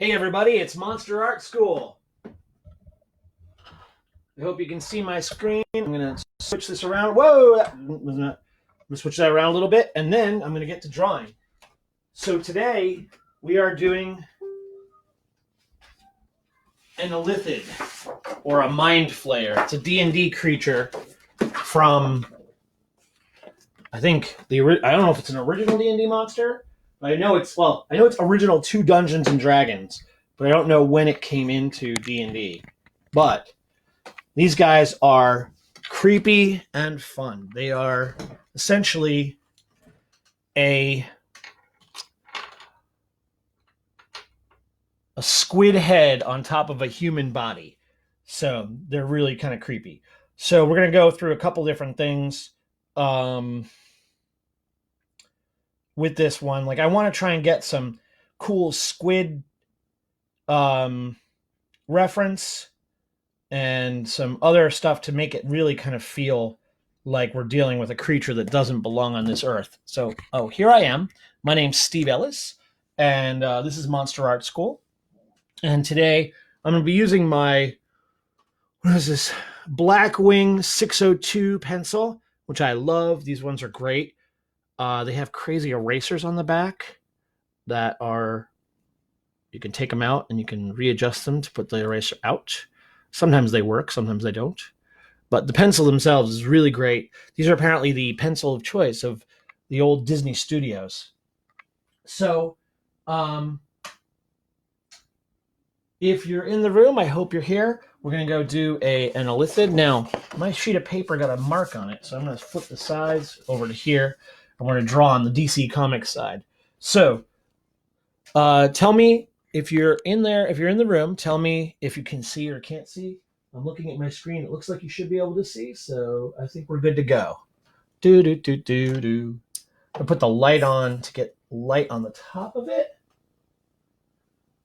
Hey everybody, it's Monster Art School. I hope you can see my screen. I'm going to switch this around. Whoa! I'm going to switch that around a little bit, and then I'm going to get to drawing. So today, we are doing an Illithid, or a Mindflayer. It's a D&D creature from, I think, I don't know if it's an original D&D monster, but I know it's original to Dungeons & Dragons, but I don't know when it came into D&D. But these guys are creepy and fun. They are essentially a squid head on top of a human body. So they're really kind of creepy. So we're going to go through a couple different things with this one. Like, I want to try and get some cool squid reference and some other stuff to make it really kind of feel like we're dealing with a creature that doesn't belong on this earth. So, here I am. My name's Steve Ellis, and this is Monster Art School. And today I'm going to be using my, Blackwing 602 pencil, which I love. These ones are great. They have crazy erasers on the back that are, you can take them out and you can readjust them to put the eraser out. Sometimes they work, sometimes they don't. But the pencil themselves is really great. These are apparently the pencil of choice of the old Disney studios. So, if you're in the room, I hope you're here. We're going to go do an Illithid. Now, my sheet of paper got a mark on it, so I'm going to flip the sides over to here. I'm going to draw on the DC Comics side. So, tell me if you're in there, if you're in the room, tell me if you can see or can't see. I'm looking at my screen. It looks like you should be able to see, so I think we're good to go. I'll put the light on to get light on the top of it.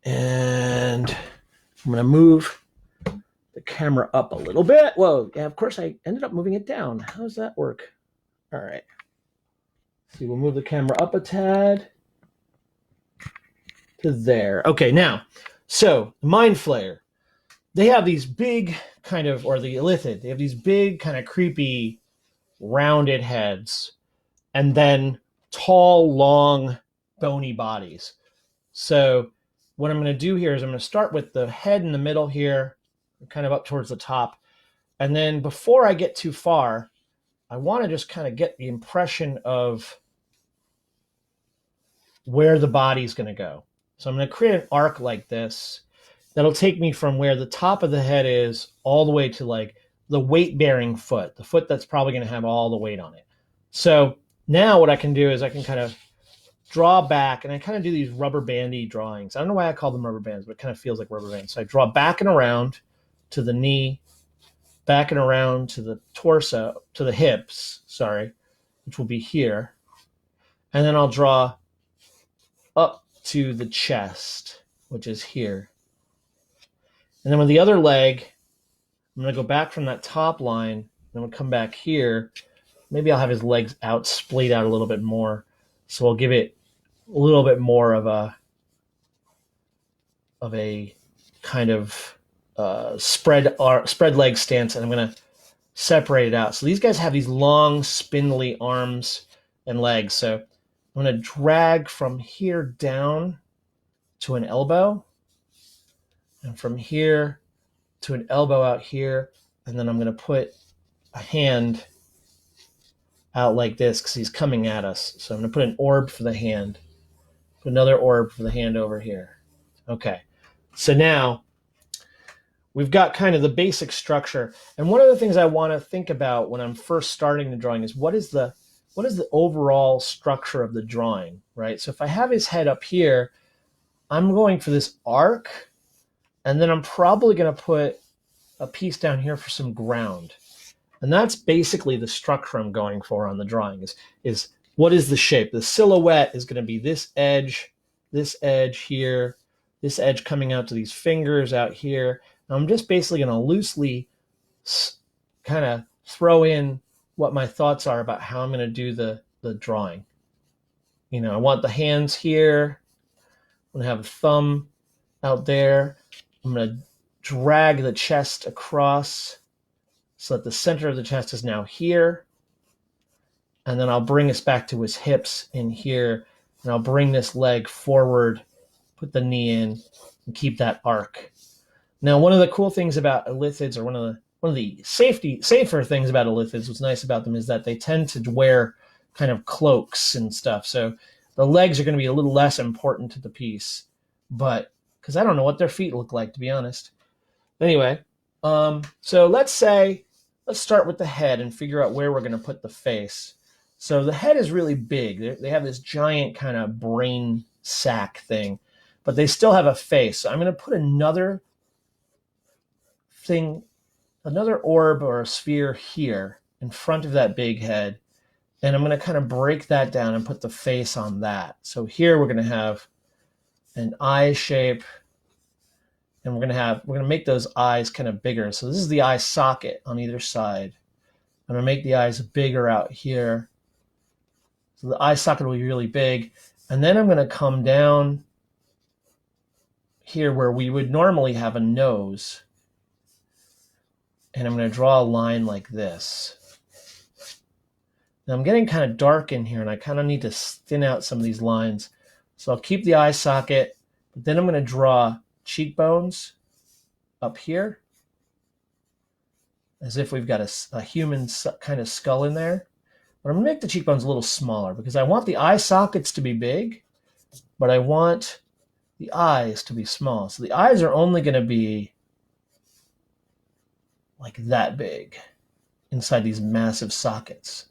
And I'm going to move the camera up a little bit. Whoa, yeah, of course I ended up moving it down. How does that work? All right. See, we'll move the camera up a tad to there. Okay, now, so Mindflayer, they have these big kind of, or the Illithid, they have these big kind of creepy rounded heads and then tall, long, bony bodies. So what I'm going to do here is I'm going to start with the head in the middle here, kind of up towards the top. And then before I get too far, I want to just kind of get the impression of where the body's going to go. So I'm going to create an arc like this that'll take me from where the top of the head is all the way to like the weight-bearing foot, the foot that's probably going to have all the weight on it. So now what I can do is I can kind of draw back, and I kind of do these rubber bandy drawings. I don't know why I call them rubber bands, but it kind of feels like rubber bands. So I draw back and around to the knee, back and around to the torso, to the hips, which will be here. And then I'll draw up to the chest, which is here. And then with the other leg, I'm going to go back from that top line, and I'm going to come back here. Maybe I'll have his legs out, splayed out a little bit more. So I'll give it a little bit more of a kind of spread leg stance, and I'm going to separate it out. So these guys have these long, spindly arms and legs. So I'm going to drag from here down to an elbow, and from here to an elbow out here, and then I'm going to put a hand out like this because he's coming at us. So I'm going to put an orb for the hand, put another orb for the hand over here. Okay, so now we've got kind of the basic structure. And one of the things I want to think about when I'm first starting the drawing is what is the overall structure of the drawing, right? So if I have his head up here, I'm going for this arc, and then I'm probably going to put a piece down here for some ground. And that's basically the structure I'm going for on the drawing is what is the shape? The silhouette is going to be this edge here, this edge coming out to these fingers out here. And I'm just basically going to loosely kind of throw in what my thoughts are about how I'm going to do the drawing. I want the hands here. I'm going to have a thumb out there. I'm going to drag the chest across so that the center of the chest is now here. And then I'll bring us back to his hips in here. And I'll bring this leg forward, put the knee in, and keep that arc. Now, one of the cool things about Illithids, or one of the safer things about Illithids, what's nice about them is that they tend to wear kind of cloaks and stuff. So the legs are going to be a little less important to the piece, but because I don't know what their feet look like, to be honest. Anyway, so let's start with the head and figure out where we're going to put the face. So the head is really big. They have this giant kind of brain sack thing, but they still have a face. So I'm going to put another orb or a sphere here in front of that big head. And I'm going to kind of break that down and put the face on that. So here we're going to have an eye shape, and we're going to make those eyes kind of bigger. So this is the eye socket on either side. I'm going to make the eyes bigger out here. So the eye socket will be really big. And then I'm going to come down here where we would normally have a nose. And I'm going to draw a line like this. Now I'm getting kind of dark in here, and I kind of need to thin out some of these lines. So I'll keep the eye socket, but then I'm going to draw cheekbones up here, as if we've got a human kind of skull in there. But I'm going to make the cheekbones a little smaller because I want the eye sockets to be big, but I want the eyes to be small. So the eyes are only going to be like that big inside these massive sockets,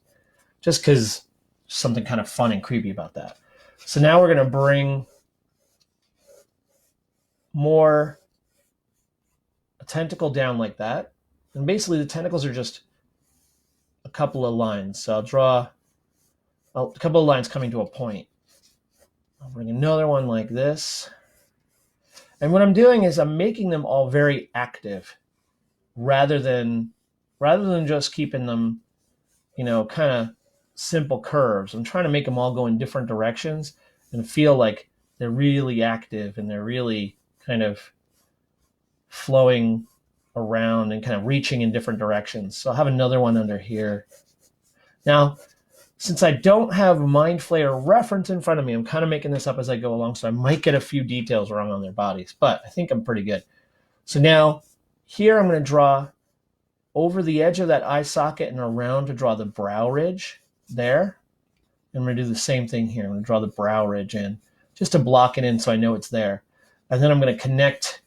just because something kind of fun and creepy about that. So now we're going to bring a tentacle down like that. And basically the tentacles are just a couple of lines. So I'll draw a couple of lines coming to a point. I'll bring another one like this. And what I'm doing is I'm making them all very active rather than just keeping them, kind of simple curves. I'm trying to make them all go in different directions and feel like they're really active and they're really kind of flowing around and kind of reaching in different directions. So I'll have another one under here. Now, since I don't have Mindflayer reference in front of me, I'm kind of making this up as I go along, so I might get a few details wrong on their bodies, but I think I'm pretty good. So now, here I'm going to draw over the edge of that eye socket and around to draw the brow ridge there. And I'm going to do the same thing here. I'm going to draw the brow ridge in, just to block it in so I know it's there. And then I'm going to connect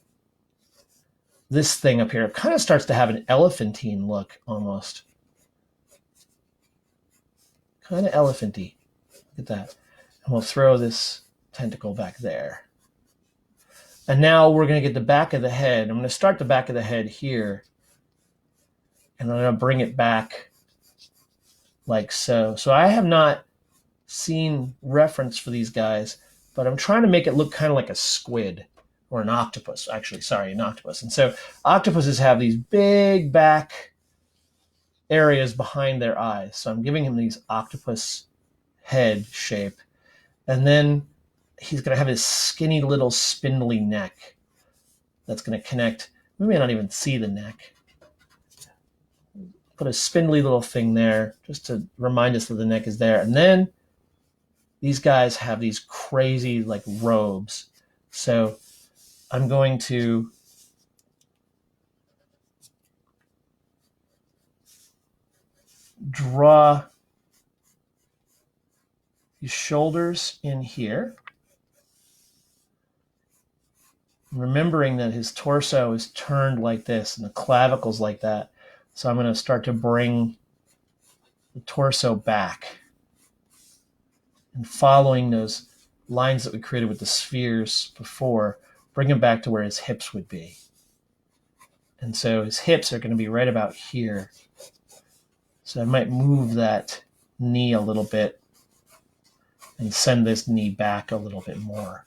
this thing up here. It kind of starts to have an elephantine look almost. Kind of elephanty. Look at that. And we'll throw this tentacle back there. And now we're going to get the back of the head. I'm going to start the back of the head here. And I'm going to bring it back like so. So I have not seen reference for these guys, but I'm trying to make it look kind of like a squid or an octopus. Actually, sorry, an octopus. And so octopuses have these big back areas behind their eyes. So I'm giving him these octopus head shape. And then he's going to have his skinny little spindly neck that's going to connect. We may not even see the neck. Put a spindly little thing there just to remind us that the neck is there. And then these guys have these crazy like robes. So I'm going to draw these shoulders in here, remembering that his torso is turned like this and the clavicles like that. So I'm going to start to bring the torso back and following those lines that we created with the spheres before, bring him back to where his hips would be. And so his hips are going to be right about here. So I might move that knee a little bit and send this knee back a little bit more.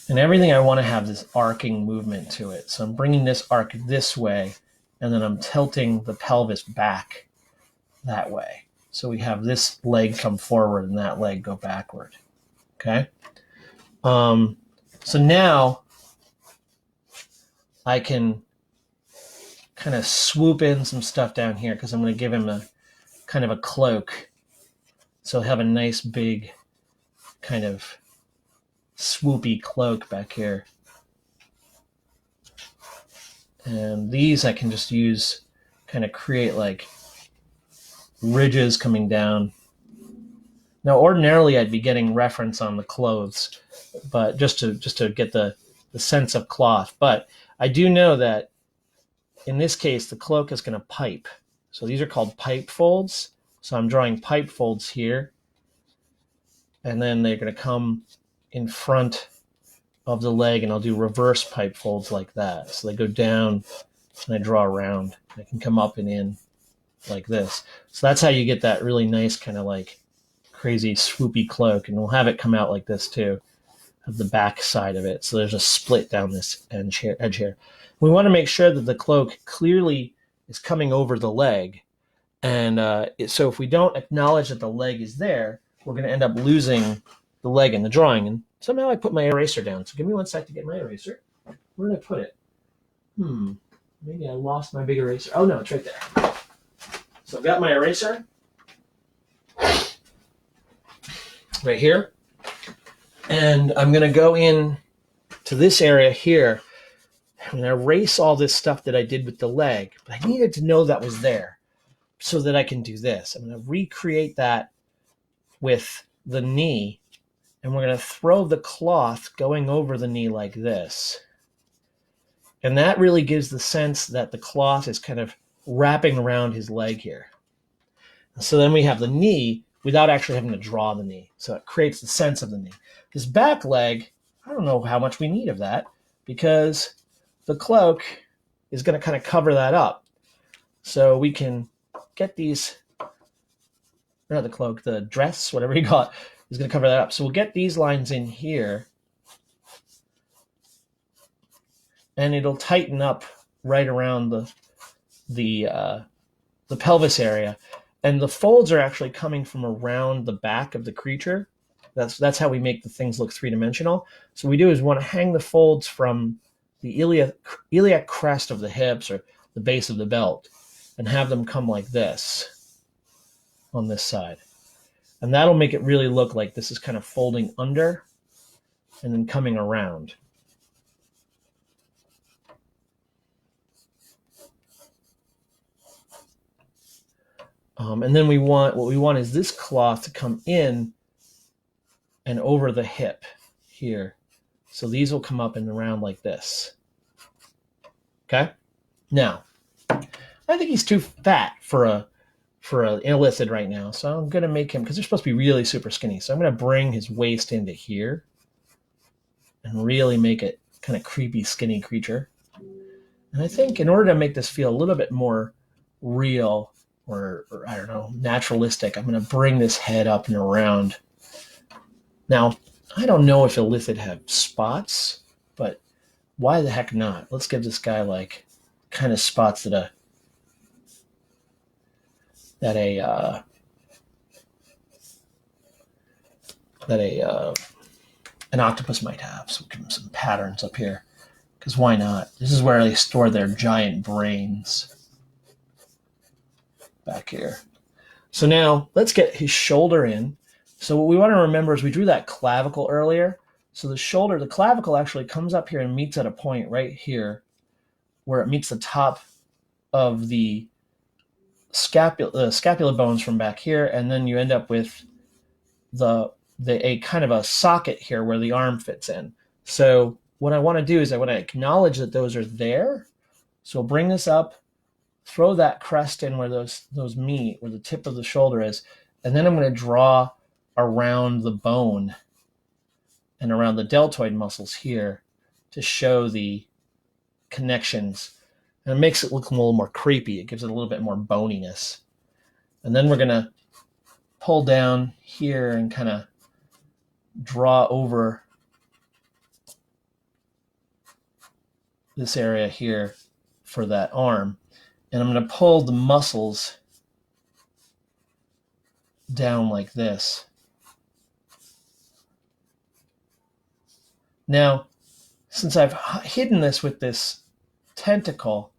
And everything I want to have this arcing movement to it. So I'm bringing this arc this way, and then I'm tilting the pelvis back that way. So we have this leg come forward and that leg go backward. Okay? So now I can kind of swoop in some stuff down here because I'm going to give him a kind of a cloak. So he'll have a nice big kind of swoopy cloak back here. And these I can just use, kind of create like ridges coming down. Now, ordinarily I'd be getting reference on the clothes, but just to get the sense of cloth. But I do know that in this case, the cloak is going to pipe. So these are called pipe folds. So I'm drawing pipe folds here. And then they're going to come in front of the leg, and I'll do reverse pipe folds like that. So they go down and I draw around. I can come up and in like this. So that's how you get that really nice kind of like crazy swoopy cloak. And we'll have it come out like this too, of the back side of it. So there's a split down this edge here. We want to make sure that the cloak clearly is coming over the leg. And so if we don't acknowledge that the leg is there, we're going to end up losing the leg in the drawing. And somehow I put my eraser down. So give me one sec to get my eraser. Where did I put it? Maybe I lost my big eraser. Oh, no, it's right there. So I've got my eraser right here. And I'm going to go in to this area here. I'm going to erase all this stuff that I did with the leg. But I needed to know that was there so that I can do this. I'm going to recreate that with the knee. And we're going to throw the cloth going over the knee like this. And that really gives the sense that the cloth is kind of wrapping around his leg here. So then we have the knee without actually having to draw the knee. So it creates the sense of the knee. This back leg, I don't know how much we need of that because the cloak is going to kind of cover that up. So we can get these, not the cloak, the dress, whatever you call it, is going to cover that up. So we'll get these lines in here. And it'll tighten up right around the pelvis area. And the folds are actually coming from around the back of the creature. That's how we make the things look three-dimensional. So what we do is we want to hang the folds from the iliac crest of the hips or the base of the belt and have them come like this on this side. And that'll make it really look like this is kind of folding under and then coming around. And then what we want is this cloth to come in and over the hip here. So these will come up and around like this. Okay? Now, I think he's too fat for an Illithid right now. So I'm going to make him, because they're supposed to be really super skinny. So I'm going to bring his waist into here and really make it kind of creepy, skinny creature. And I think in order to make this feel a little bit more real, or I don't know, naturalistic, I'm going to bring this head up and around. Now, I don't know if Illithid have spots, but why the heck not? Let's give this guy like kind of spots that an octopus might have. So give him some patterns up here, because why not? This is where they store their giant brains. Back here. So now let's get his shoulder in. So what we want to remember is we drew that clavicle earlier. So the clavicle actually comes up here and meets at a point right here where it meets the top of the scapula bones from back here, and then you end up with a kind of a socket here where the arm fits in. So what I want to do is I want to acknowledge that those are there. So we'll bring this up, throw that crest in where those meet, where the tip of the shoulder is, and then I'm going to draw around the bone and around the deltoid muscles here to show the connections. And it makes it look a little more creepy. It gives it a little bit more boniness. And then we're going to pull down here and kind of draw over this area here for that arm. And I'm going to pull the muscles down like this. Now, since I've hidden this with this tentacle,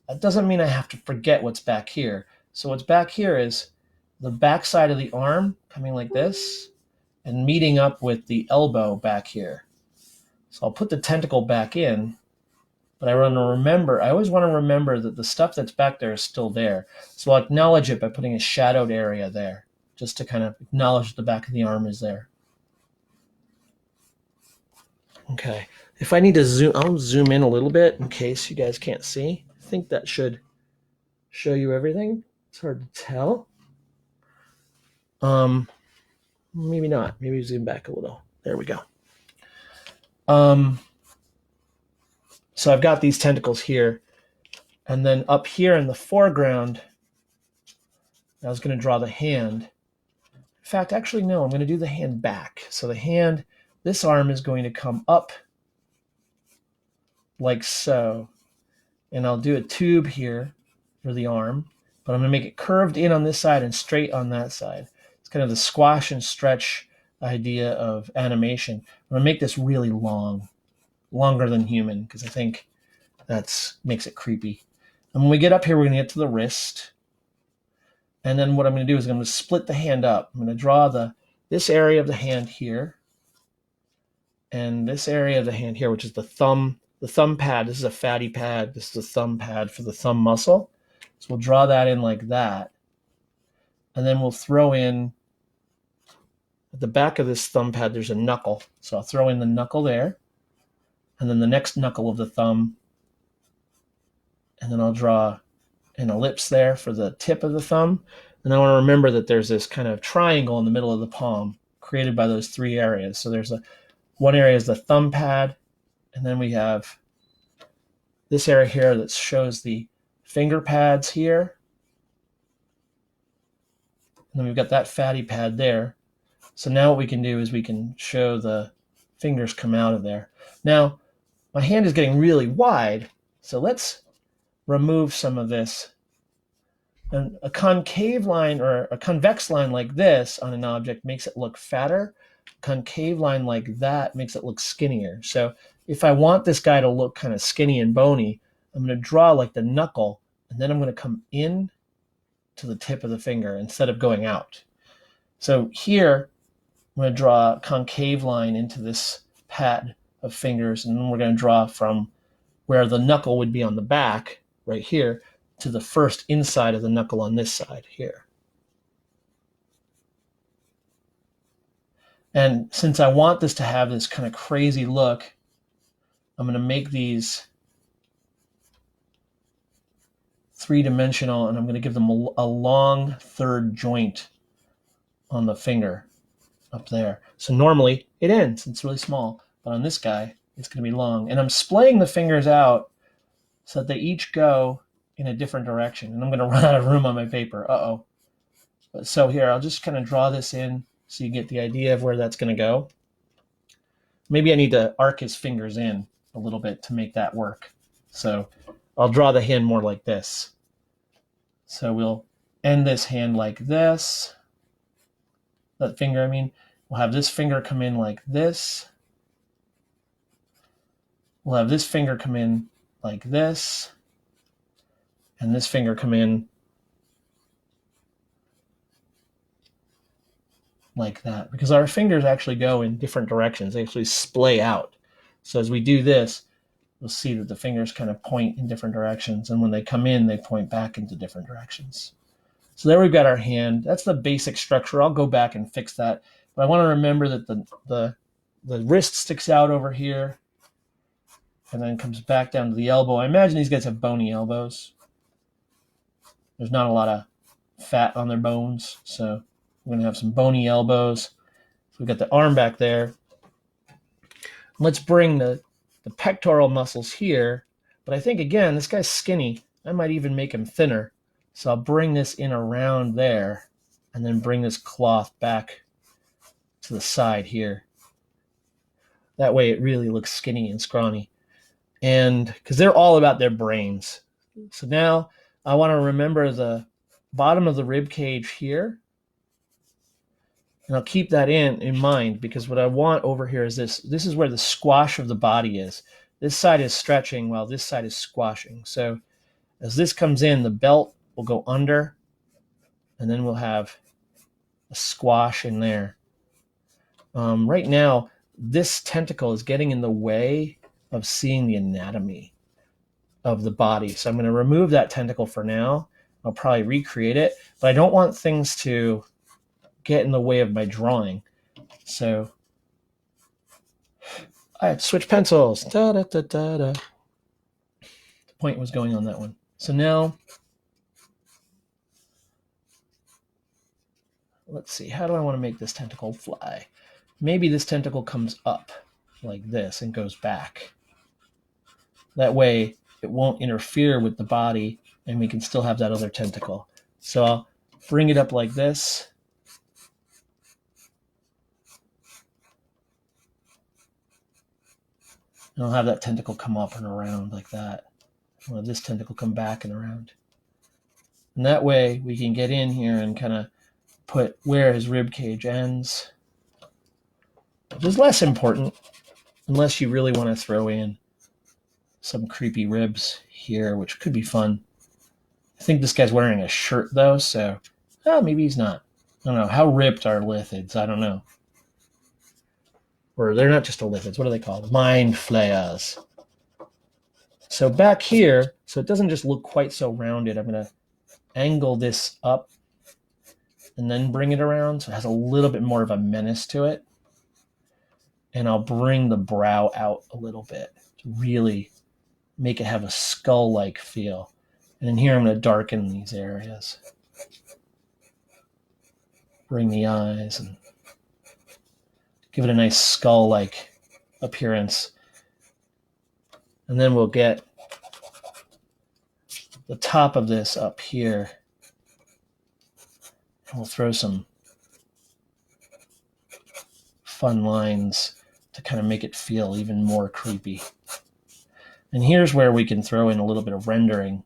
that doesn't mean I have to forget what's back here. So what's back here is the back side of the arm coming like this and meeting up with the elbow back here. So I'll put the tentacle back in, but I always want to remember that the stuff that's back there is still there. So I'll acknowledge it by putting a shadowed area there, just to kind of acknowledge the back of the arm is there. Okay, if I need to zoom, I'll zoom in a little bit in case you guys can't see. I think that should show you everything. It's hard to tell. Maybe not. Maybe zoom back a little. There we go. So I've got these tentacles here, and then up here in the foreground, I was going to draw the hand. In fact, actually, no, I'm going to do the hand back. So the hand, this arm is going to come up like so, and I'll do a tube here for the arm, but I'm going to make it curved in on this side and straight on that side. It's kind of the squash and stretch idea of animation. I'm going to make this really long, longer than human, because I think that makes it creepy. And when we get up here, we're going to get to the wrist. And then what I'm going to do is I'm going to split the hand up. I'm going to draw this area of the hand here, and this area of the hand here, which is the thumb pad. This is a fatty pad. This is a thumb pad for the thumb muscle. So we'll draw that in like that. And then we'll throw in, at the back of this thumb pad, there's a knuckle. So I'll throw in the knuckle there, and then the next knuckle of the thumb. And then I'll draw an ellipse there for the tip of the thumb. And I want to remember that there's this kind of triangle in the middle of the palm created by those three areas. So there's one area is the thumb pad, and then we have this area here that shows the finger pads here. And then we've got that fatty pad there. So now what we can do is we can show the fingers come out of there. Now, my hand is getting really wide, so let's remove some of this. And a concave line or a convex line like this on an object makes it look fatter. A concave line like that makes it look skinnier. So if I want this guy to look kind of skinny and bony, I'm going to draw like the knuckle, and then I'm going to come in to the tip of the finger instead of going out. So here, I'm going to draw a concave line into this pad of fingers, and then we're going to draw from where the knuckle would be on the back, right here, to the first inside of the knuckle on this side here. And since I want this to have this kind of crazy look, I'm going to make these three-dimensional, and I'm going to give them a long third joint on the finger up there. So normally it ends, it's really small, but on this guy, it's going to be long. And I'm splaying the fingers out so that they each go in a different direction. And I'm going to run out of room on my paper. Uh-oh. So here, I'll just kind of draw this in so you get the idea of where that's going to go. Maybe I need to arc his fingers in a little bit to make that work. So I'll draw the hand more like this. So we'll end this hand like this. That finger, I mean. We'll have this finger come in like this. We'll have this finger come in like this. And this finger come in like that. Because our fingers actually go in different directions. They actually splay out. So as we do this, you'll see that the fingers kind of point in different directions. And when they come in, they point back into different directions. So there we've got our hand. That's the basic structure. I'll go back and fix that. But I want to remember that the wrist sticks out over here and then comes back down to the elbow. I imagine these guys have bony elbows. There's not a lot of fat on their bones, so we're going to have some bony elbows. So we've got the arm back there. Let's bring the pectoral muscles here. But I think, again, this guy's skinny. I might even make him thinner. So I'll bring this in around there and then bring this cloth back to the side here. That way it really looks skinny and scrawny. And because they're all about their brains. So now I want to remember the bottom of the rib cage here. And I'll keep that in mind, because what I want over here is this. This is where the squash of the body is. This side is stretching while this side is squashing. So as this comes in, the belt will go under, and then we'll have a squash in there. Right now, this tentacle is getting in the way of seeing the anatomy of the body. So I'm going to remove that tentacle for now. I'll probably recreate it, but I don't want things to get in the way of my drawing. So I have to switch pencils. Da, da, da, da, da. The point was going on that one. So now, let's see, how do I want to make this tentacle fly? Maybe this tentacle comes up like this and goes back. That way it won't interfere with the body, and we can still have that other tentacle. So I'll bring it up like this. And I'll have that tentacle come up and around like that. I'll have this tentacle come back and around. And that way we can get in here and kind of put where his rib cage ends, which is less important unless you really want to throw in some creepy ribs here, which could be fun. I think this guy's wearing a shirt though, so maybe he's not. I don't know. How ripped are Illithids? I don't know. Or they're not just Illithids. What are they called? Mindflayers. So back here, so it doesn't just look quite so rounded, I'm going to angle this up and then bring it around so it has a little bit more of a menace to it. And I'll bring the brow out a little bit to really make it have a skull-like feel. And in here I'm going to darken these areas. Bring the eyes and give it a nice skull-like appearance. And then we'll get the top of this up here. And we'll throw some fun lines to kind of make it feel even more creepy. And here's where we can throw in a little bit of rendering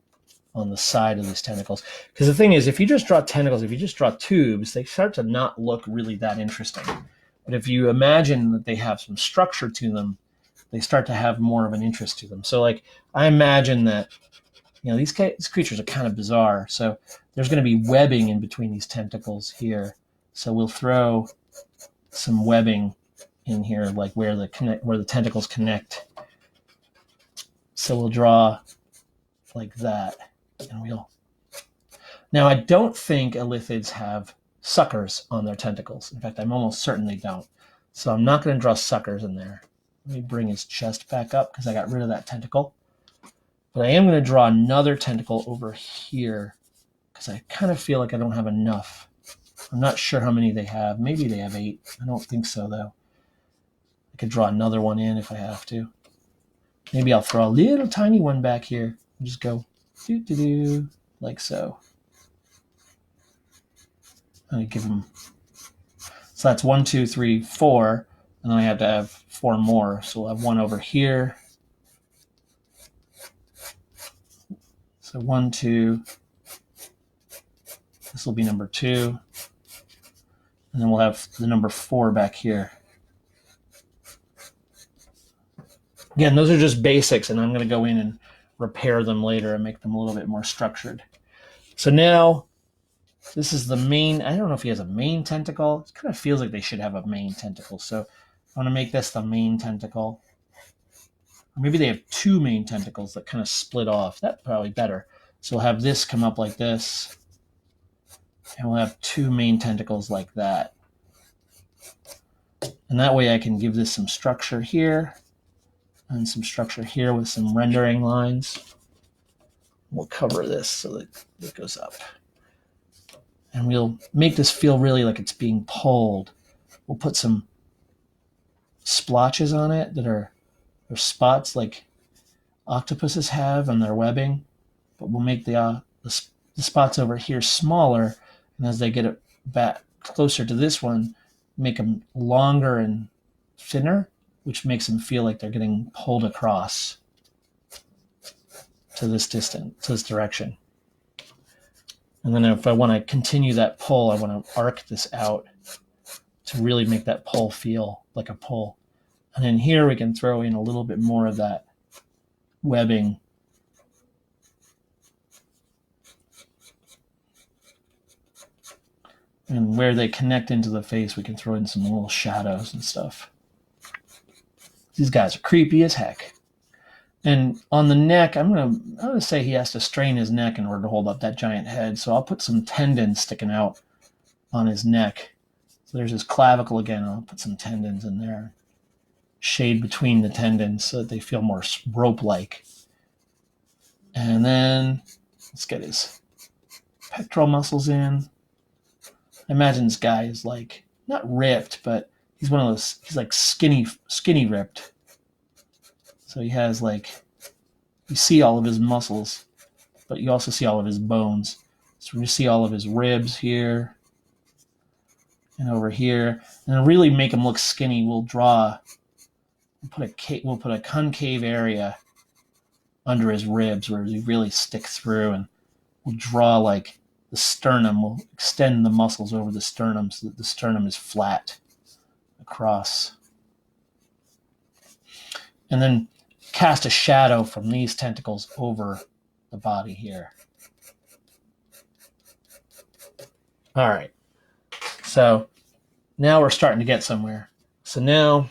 on the side of these tentacles. Because the thing is, if you just draw tentacles, if you just draw tubes, they start to not look really that interesting. But if you imagine that they have some structure to them, they start to have more of an interest to them. So like, I imagine that, these creatures are kind of bizarre. So there's going to be webbing in between these tentacles here. So we'll throw some webbing in here, like where the tentacles connect. So we'll draw like that, and Now I don't think Illithids have suckers on their tentacles. In fact, I'm almost certain they don't. So I'm not going to draw suckers in there. Let me bring his chest back up because I got rid of that tentacle. But I am going to draw another tentacle over here because I kind of feel like I don't have enough. I'm not sure how many they have. Maybe they have 8. I don't think so, though. I could draw another one in if I have to. Maybe I'll throw a little tiny one back here and just go do-do-do, like so. I'm going to give them... So that's 1, 2, 3, 4. And then I have to have 4 more. So we'll have one over here. So 1, 2. This will be number 2. And then we'll have the number 4 back here. Again, those are just basics, and I'm going to go in and repair them later and make them a little bit more structured. So now, this is the main... I don't know if he has a main tentacle. It kind of feels like they should have a main tentacle. So I'm going to make this the main tentacle. Or maybe they have 2 main tentacles that kind of split off. That's probably better. So we'll have this come up like this. And we'll have 2 main tentacles like that. And that way I can give this some structure here. And some structure here with some rendering lines. We'll cover this so that it goes up. And we'll make this feel really like it's being pulled. We'll put some splotches on it that are spots like octopuses have on their webbing. But we'll make the spots over here smaller. And as they get it back closer to this one, make them longer and thinner, which makes them feel like they're getting pulled across to this distance, to this direction. And then if I want to continue that pull, I want to arc this out to really make that pull feel like a pull. And then here we can throw in a little bit more of that webbing. And where they connect into the face, we can throw in some little shadows and stuff. These guys are creepy as heck. And on the neck, I'm gonna say he has to strain his neck in order to hold up that giant head. So I'll put some tendons sticking out on his neck. So there's his clavicle again. I'll put some tendons in there. Shade between the tendons so that they feel more rope-like. And then let's get his pectoral muscles in. I imagine this guy is like, not ripped, but he's one of those, he's like skinny ripped. So he has like, you see all of his muscles, but you also see all of his bones. So you see all of his ribs here and over here. And to really make him look skinny, we'll put a concave area under his ribs where he really sticks through, and we'll draw like the sternum. We'll extend the muscles over the sternum so that the sternum is flat across. And then cast a shadow from these tentacles over the body here. All right. So now we're starting to get somewhere. So now,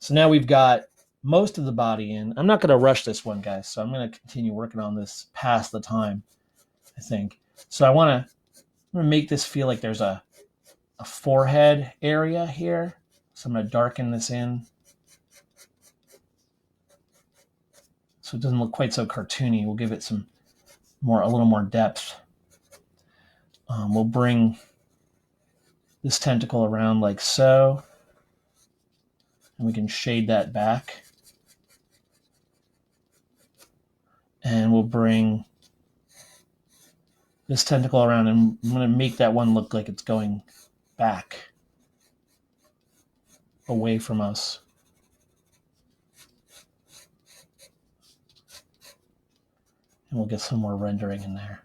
So now we've got most of the body in. I'm not going to rush this one, guys. So I'm going to continue working on this past the time, I think. So I'm going to make this feel like there's a forehead area here. So I'm going to darken this in so it doesn't look quite so cartoony. We'll give it a little more depth. We'll bring this tentacle around like so, and we can shade that back. And we'll bring this tentacle around, and I'm going to make that one look like it's going back away from us. And we'll get some more rendering in there.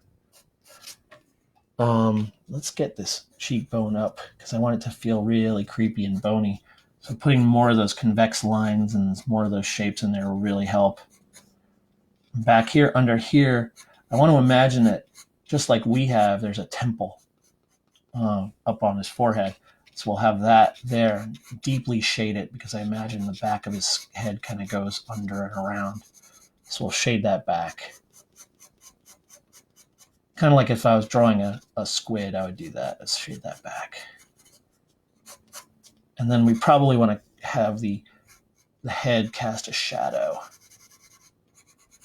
Let's get this cheekbone up because I want it to feel really creepy and bony. So putting more of those convex lines and more of those shapes in there will really help. Back here, under here, I want to imagine that just like we have, there's a temple up on his forehead. So we'll have that there, deeply shade it because I imagine the back of his head kind of goes under and around. So we'll shade that back. Kind of like if I was drawing a squid, I would do that. Let's shade that back. And then we probably want to have the head cast a shadow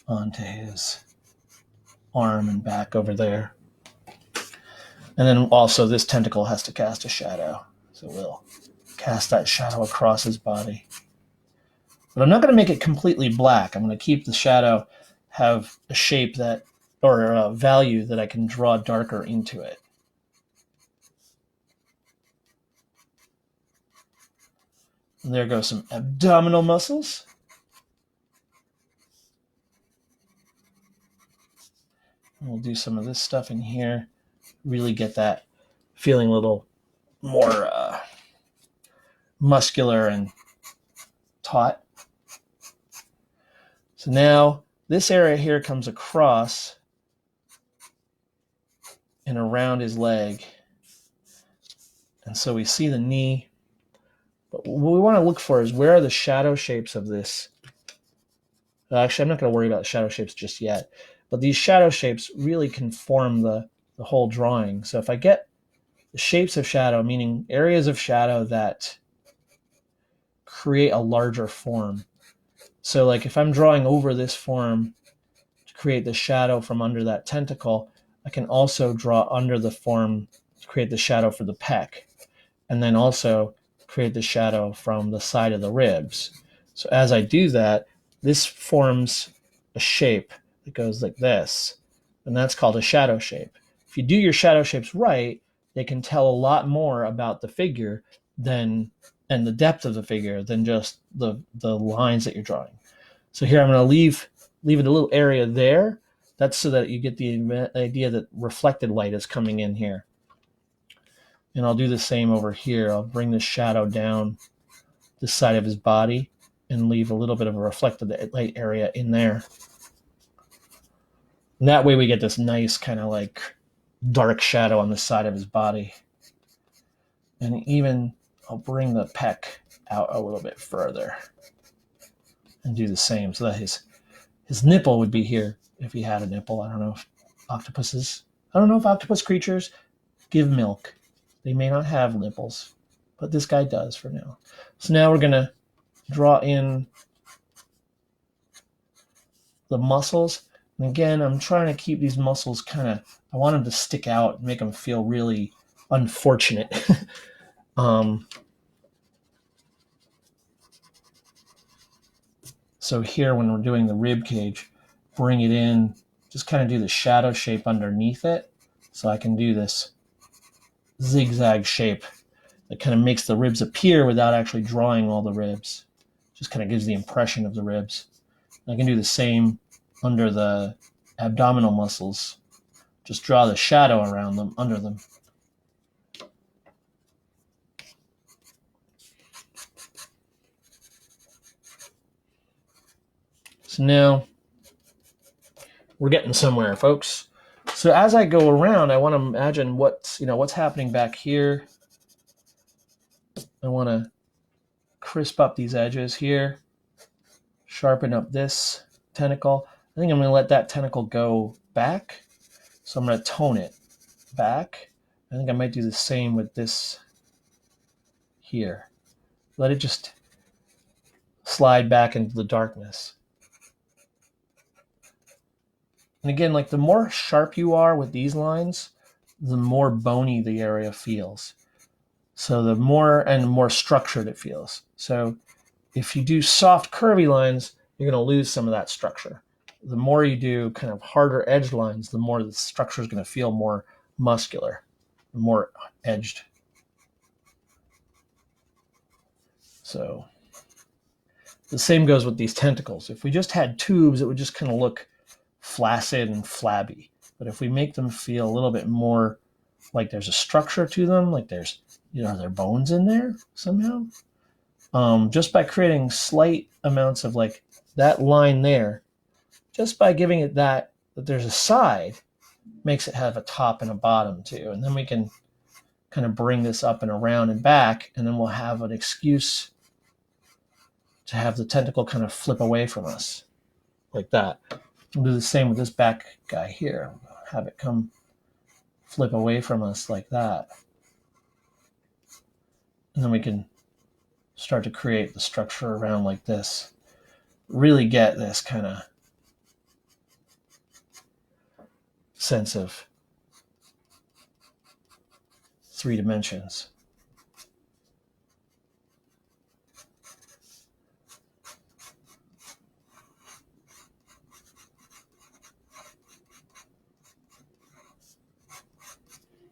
onto his arm and back over there. And then also this tentacle has to cast a shadow. So we'll cast that shadow across his body. But I'm not going to make it completely black. I'm going to keep the shadow have a shape that, or a value that I can draw darker into it. And there goes some abdominal muscles. And we'll do some of this stuff in here. Really get that feeling a little more muscular and taut. So now this area here comes across and around his leg. And so we see the knee. But what we want to look for is where are the shadow shapes of this. Actually, I'm not going to worry about the shadow shapes just yet. But these shadow shapes really can form the whole drawing. So if I get the shapes of shadow, meaning areas of shadow that create a larger form. So like if I'm drawing over this form to create the shadow from under that tentacle, I can also draw under the form to create the shadow for the pec. And then also create the shadow from the side of the ribs. So as I do that, this forms a shape that goes like this. And that's called a shadow shape. If you do your shadow shapes right, they can tell a lot more about the figure and the depth of the figure than just the lines that you're drawing. So here I'm going to leave it a little area there. That's so that you get the idea that reflected light is coming in here. And I'll do the same over here. I'll bring the shadow down this side of his body and leave a little bit of a reflected light area in there. And that way we get this nice kind of like dark shadow on the side of his body. And even I'll bring the peck out a little bit further and do the same so that his nipple would be here if he had a nipple. I don't know if octopus creatures give milk. They may not have nipples, but this guy does for now. So now we're going to draw in the muscles. And again, I'm trying to keep these muscles kind of, I want them to stick out and make them feel really unfortunate. So here when we're doing the rib cage, bring it in, just kind of do the shadow shape underneath it. So I can do this zigzag shape that kind of makes the ribs appear without actually drawing all the ribs. Just kind of gives the impression of the ribs. I can do the same under the abdominal muscles. Just draw the shadow around them, under them. So now we're getting somewhere, folks. So as I go around, I want to imagine what's happening back here. I want to crisp up these edges here, sharpen up this tentacle. I think I'm going to let that tentacle go back. So I'm going to tone it back. I think I might do the same with this here. Let it just slide back into the darkness. And again, like the more sharp you are with these lines, the more bony the area feels. So the more structured it feels. So if you do soft curvy lines, you're going to lose some of that structure. The more you do kind of harder edged lines, the more the structure is going to feel more muscular, more edged. So the same goes with these tentacles. If we just had tubes, it would just kind of look flaccid and flabby. But if we make them feel a little bit more like there's a structure to them, like there's, are there bones in there somehow? Just by creating slight amounts of like that line there, just by giving it that there's a side, makes it have a top and a bottom too. And then we can kind of bring this up and around and back, and then we'll have an excuse to have the tentacle kind of flip away from us like that. We'll do the same with this back guy here. Have it come flip away from us like that. And then we can start to create the structure around like this. Really get this kind of sense of 3 dimensions.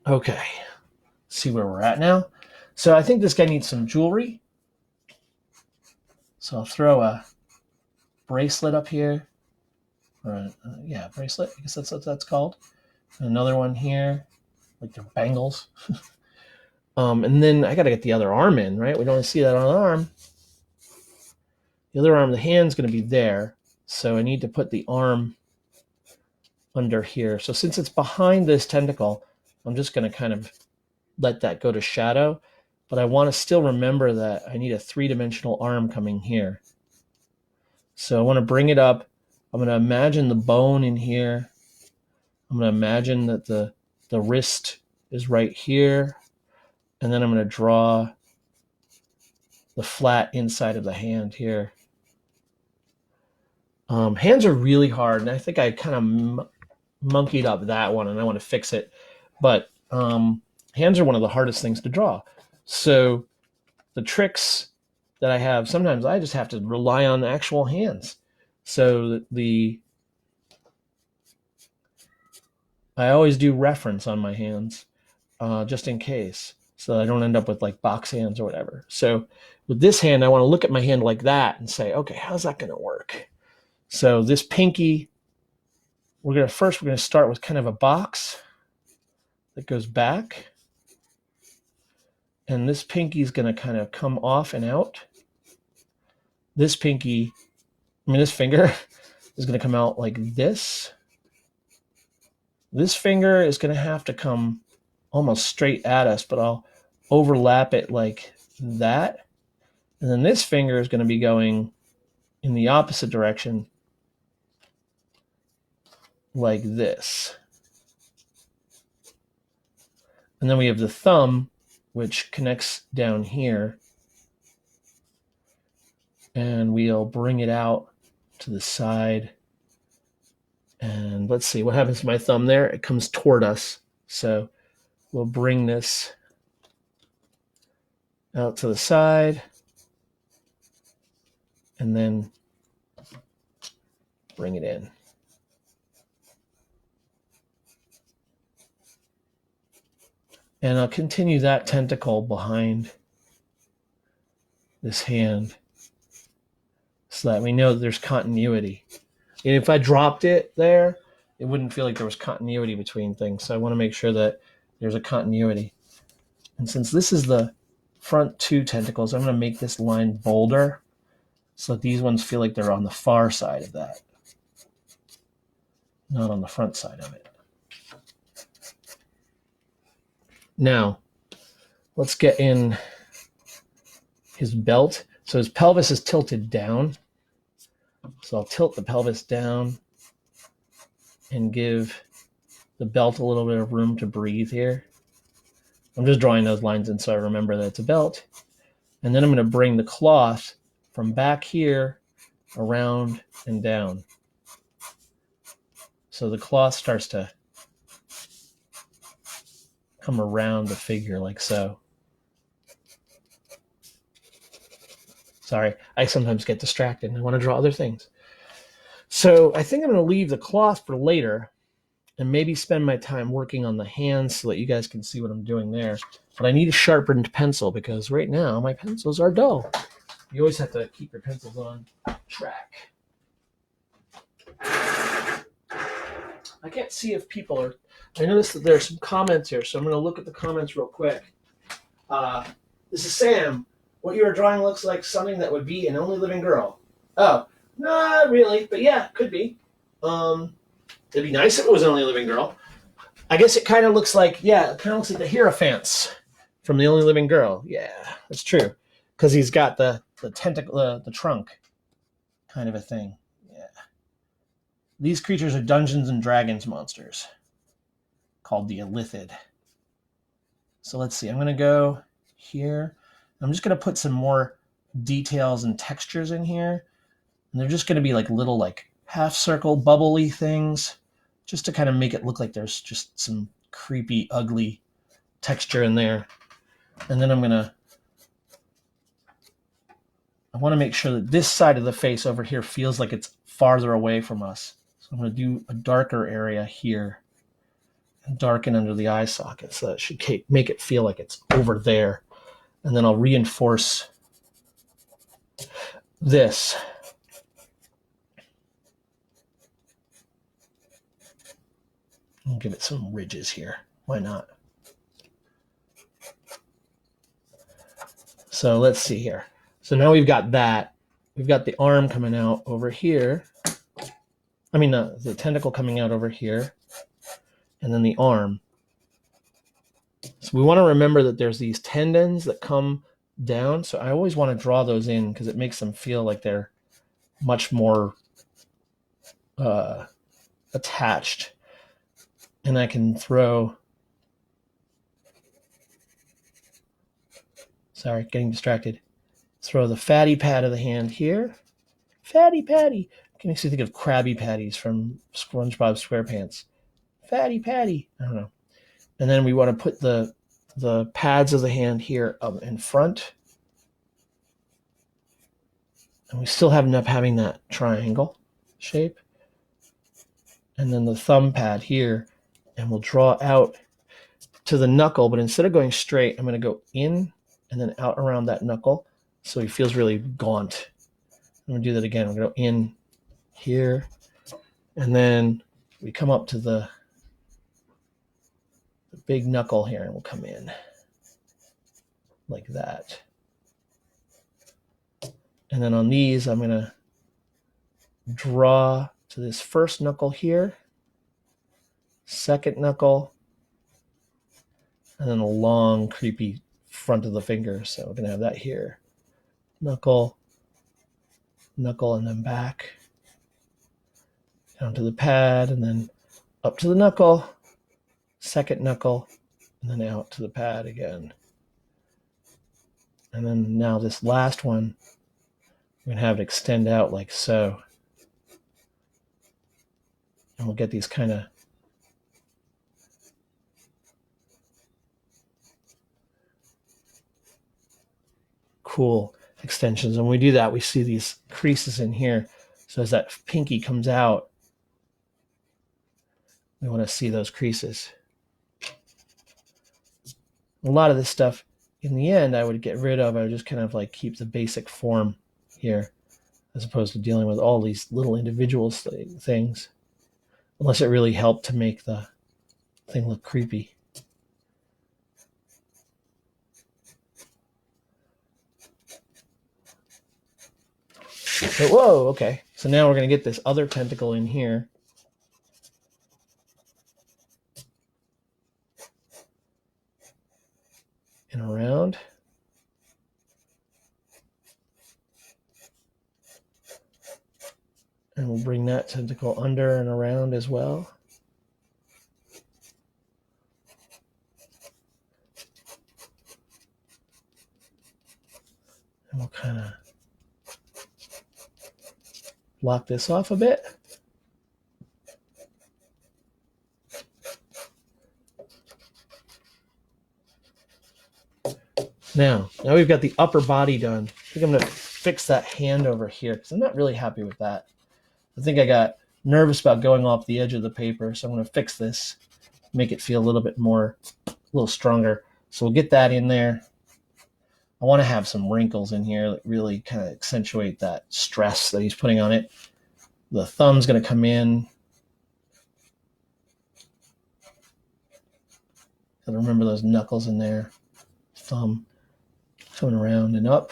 Okay, see where we're at now. So I think this guy needs some jewelry. So I'll throw a bracelet up here. Or bracelet. I guess that's what that's called. Another one here, like they're bangles. And then I got to get the other arm in, right? We don't see that on the arm. The other arm, the hand's going to be there. So I need to put the arm under here. So since it's behind this tentacle, I'm just going to kind of let that go to shadow. But I want to still remember that I need a 3-dimensional arm coming here. So I want to bring it up. I'm going to imagine the bone in here. I'm going to imagine that the wrist is right here. And then I'm going to draw the flat inside of the hand here. Hands are really hard, and I think I kind of monkeyed up that one, and I want to fix it. But hands are one of the hardest things to draw. So the tricks that I have, sometimes I just have to rely on the actual hands. So I always do reference on my hands, just in case, so I don't end up with like box hands or whatever. So with this hand, I want to look at my hand like that and say, okay, how's that going to work? So this pinky, we're going to start with kind of a box that goes back. And this pinky is going to kind of come off and out. This pinky, this finger is going to come out like this. This finger is going to have to come almost straight at us, but I'll overlap it like that. And then this finger is going to be going in the opposite direction like this. And then we have the thumb, which connects down here. And we'll bring it out to the side. And let's see what happens to my thumb there. It comes toward us. So we'll bring this out to the side. And then bring it in. And I'll continue that tentacle behind this hand so that we know that there's continuity. And if I dropped it there, it wouldn't feel like there was continuity between things. So I want to make sure that there's a continuity. And since this is the front two tentacles, I'm going to make this line bolder so that these ones feel like they're on the far side of that, not on the front side of it. Now, let's get in his belt. So his pelvis is tilted down. So I'll tilt the pelvis down and give the belt a little bit of room to breathe here. I'm just drawing those lines in so I remember that it's a belt. And then I'm going to bring the cloth from back here around and down. So the cloth starts to come around the figure like so. Sorry, I sometimes get distracted and I want to draw other things. So I think I'm going to leave the cloth for later and maybe spend my time working on the hands so that you guys can see what I'm doing there. But I need a sharpened pencil because right now my pencils are dull. You always have to keep your pencils on track. I can't see if people are... I noticed that there are some comments here, so I'm going to look at the comments real quick. This is Sam. What you are drawing looks like something that would be an Only Living Girl. Oh, not really, but yeah, could be. It'd be nice if it was an Only Living Girl. I guess it kind of looks like, yeah, it kind of looks like the Hierophants from The Only Living Girl. Yeah, that's true. Because he's got the tentacle, the trunk kind of a thing. Yeah. These creatures are Dungeons and Dragons monsters called the Illithid. So let's see. I'm going to go here. I'm just going to put some more details and textures in here. And they're just going to be like little like half circle bubbly things just to kind of make it look like there's just some creepy, ugly texture in there. And then I want to make sure that this side of the face over here feels like it's farther away from us. So I'm going to do a darker area here and darken under the eye socket so that should make it feel like it's over there. And then I'll reinforce this. I'll give it some ridges here. Why not? So let's see here. So now we've got that. We've got the arm coming out over here. I mean, the tentacle coming out over here. And then the arm. So we want to remember that there's these tendons that come down. So I always want to draw those in because it makes them feel like they're much more attached. And I can throw... Sorry, getting distracted. Throw the fatty pad of the hand here. Fatty patty. It makes me think of Krabby Patties from SpongeBob SquarePants. Fatty patty. I don't know. And then we want to put the pads of the hand here up in front. And we still have enough having that triangle shape. And then the thumb pad here. And we'll draw out to the knuckle. But instead of going straight, I'm going to go in and then out around that knuckle. So he feels really gaunt. I'm going to do that again. I'm going to go in here. And then we come up to the big knuckle here and we'll come in like that. And then on these, I'm going to draw to this first knuckle here, second knuckle, and then a long, creepy front of the finger. So we're going to have that here. Knuckle, knuckle, and then back. Down to the pad, and then up to the knuckle, second knuckle, and then out to the pad again. And then now this last one, we're going to have it extend out like so. And we'll get these kind of cool extensions. And when we do that, we see these creases in here. So as that pinky comes out, we want to see those creases. A lot of this stuff, in the end, I would get rid of. I would just kind of like keep the basic form here, as opposed to dealing with all these little individual things, unless it really helped to make the thing look creepy. So, whoa, okay. So now we're going to get this other tentacle in here. And around. And we'll bring that tentacle under and around as well. And we'll kind of block this off a bit. Now we've got the upper body done. I think I'm going to fix that hand over here because I'm not really happy with that. I think I got nervous about going off the edge of the paper, so I'm going to fix this, make it feel a little stronger. So we'll get that in there. I want to have some wrinkles in here that really kind of accentuate that stress that he's putting on it. The thumb's going to come in. Got to remember those knuckles in there. Thumb coming around and up.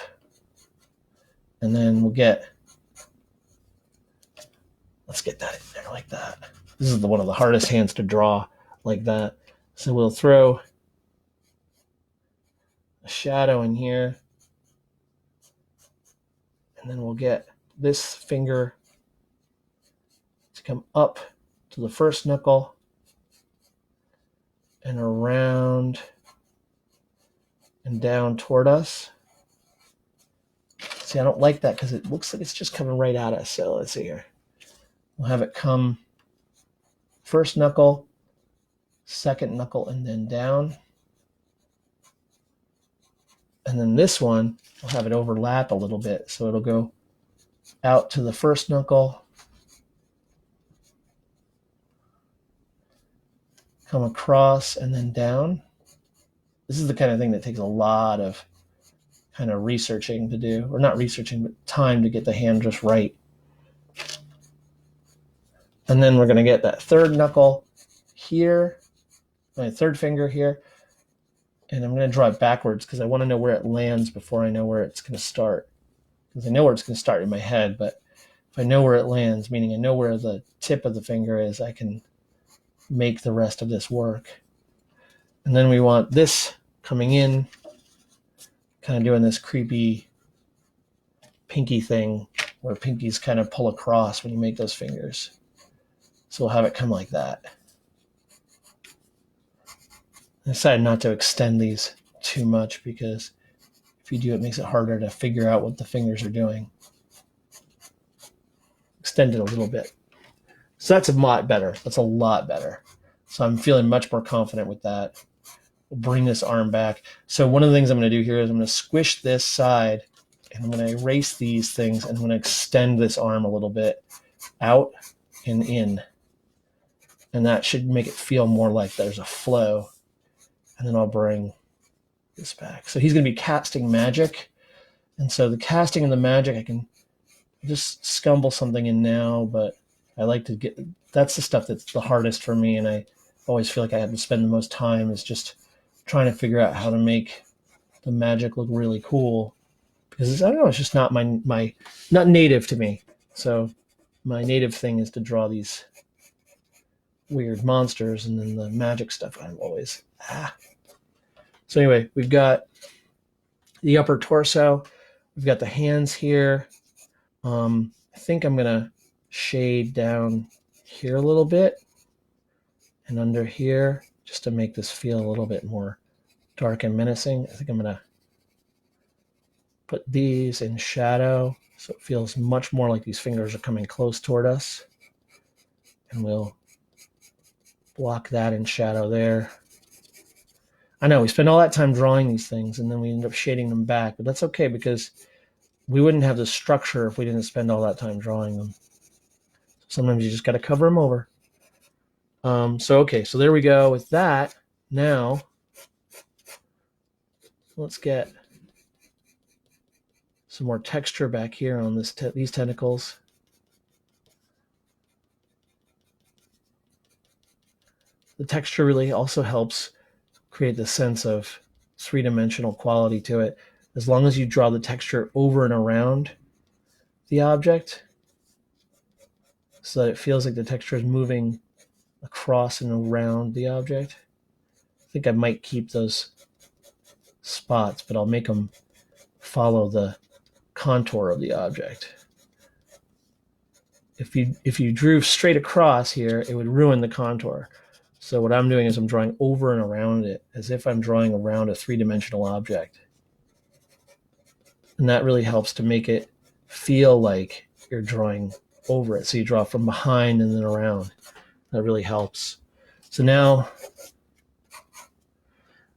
And then we'll let's get that in there like that. This is one of the hardest hands to draw like that. So we'll throw a shadow in here. And then we'll get this finger to come up to the first knuckle and around and down toward us. See, I don't like that because it looks like it's just coming right at us. So let's see here. We'll have it come first knuckle, second knuckle, and then down. And then this one, we'll have it overlap a little bit. So it'll go out to the first knuckle, come across, and then down. This is the kind of thing that takes a lot of kind of researching to do, or not researching, but time to get the hand just right. And then we're going to get that third knuckle here, my third finger here, and I'm going to draw it backwards because I want to know where it lands before I know where it's going to start. Because I know where it's going to start in my head, but if I know where it lands, meaning I know where the tip of the finger is, I can make the rest of this work. And then we want this coming in, kind of doing this creepy pinky thing where pinkies kind of pull across when you make those fingers. So we'll have it come like that. I decided not to extend these too much because if you do, it makes it harder to figure out what the fingers are doing. Extend it a little bit. So that's a lot better. That's a lot better. So I'm feeling much more confident with that. We'll bring this arm back. So one of the things I'm going to do here is I'm going to squish this side and I'm going to erase these things and I'm going to extend this arm a little bit out and in. And that should make it feel more like there's a flow. And then I'll bring this back. So he's going to be casting magic. And so the casting and the magic, I can just scumble something in now, but I like to get, that's the stuff that's the hardest for me. And I always feel like I have to spend the most time is just trying to figure out how to make the magic look really cool because I don't know, it's just not my not native to me. So my native thing is to draw these weird monsters, and then the magic stuff I'm always So anyway, we've got the upper torso, we've got the hands here. I think I'm gonna shade down here a little bit and under here just to make this feel a little bit more dark and menacing. I think I'm gonna put these in shadow so it feels much more like these fingers are coming close toward us. And we'll block that in shadow there. I know we spend all that time drawing these things and then we end up shading them back, but that's okay because we wouldn't have the structure if we didn't spend all that time drawing them. Sometimes you just got to cover them over. Okay, so there we go with that. Now, let's get some more texture back here on these tentacles. The texture really also helps create the sense of three-dimensional quality to it. As long as you draw the texture over and around the object so that it feels like the texture is moving across and around the object. I think I might keep those spots, but I'll make them follow the contour of the object. If you drew straight across here, it would ruin the contour. So what I'm doing is I'm drawing over and around it as if I'm drawing around a three-dimensional object. And that really helps to make it feel like you're drawing over it. So you draw from behind and then around. That really helps. So now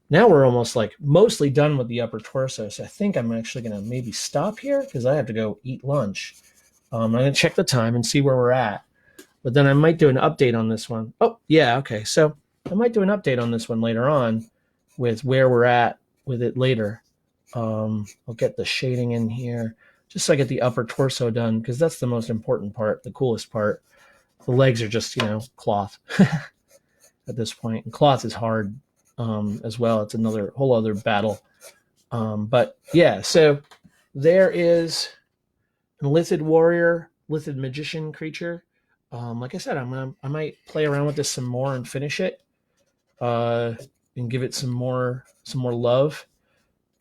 we're almost like mostly done with the upper torso. So I think I'm actually going to maybe stop here because I have to go eat lunch. I'm going to check the time and see where we're at. But then I might do an update on this one. Oh, yeah, okay. So I might do an update on this one later on with where we're at with it later. I'll get the shading in here just so I get the upper torso done because that's the most important part, the coolest part. The legs are just, cloth at this point. And cloth is hard as well. It's another whole other battle. But yeah, so there is an Illithid warrior, Illithid magician creature. Like I said, I might play around with this some more and finish it and give it some more love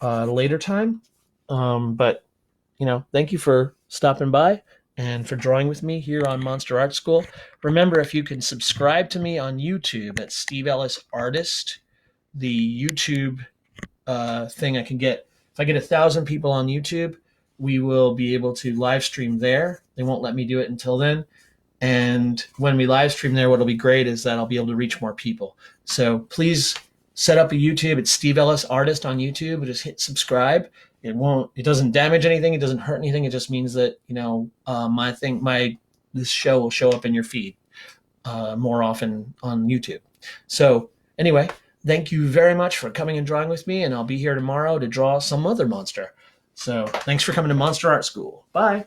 at a later time. But thank you for stopping by and for drawing with me here on Monster Art School. Remember, if you can subscribe to me on YouTube at Steve Ellis Artist, the YouTube thing I can get, if I get 1,000 people on YouTube, we will be able to live stream there. They won't let me do it until then. And when we live stream there, what'll be great is that I'll be able to reach more people. So please set up a YouTube. It's Steve Ellis Artist on YouTube. Just hit subscribe. It doesn't damage anything. It doesn't hurt anything. It just means that, this show will show up in your feed more often on YouTube. So anyway, thank you very much for coming and drawing with me. And I'll be here tomorrow to draw some other monster. So thanks for coming to Monster Art School. Bye.